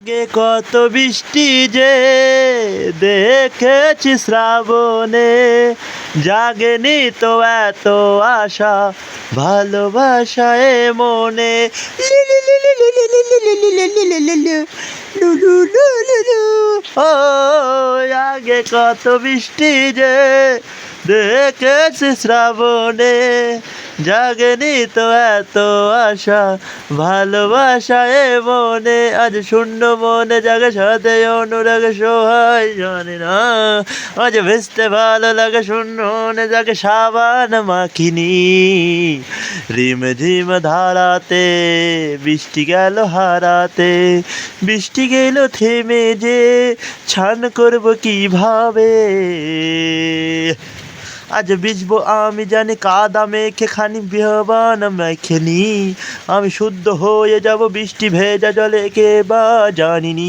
আগে কত বৃষ্টি যে দেখেছি শ্রাবণে, জাগেনি তো এত আশা ভালোবাসায় মনে। ও আগে কত বৃষ্টি যে দেখেছি শ্রাবণে, জাগেনি তো এত আশা ভালোবাসায় মনে। আজ শূন্য মনে জাগে সাথে অনুরাগে সহায় জানি না, আজ ভেস্তে ভালো লাগে শূন্য মনে জাগে সাবান মাখিনি। রিম ঝিম ধারাতে বৃষ্টি গেল হারাতে, বৃষ্টি গেল থেমে যে ছান করব কিভাবে। আজ ভিজবো আমি জানি কাদা মেখে খানি বিহবান মেখে নি, আমি শুদ্ধ হয়ে যাব বৃষ্টি ভেজা জলে কে বা জানিনি।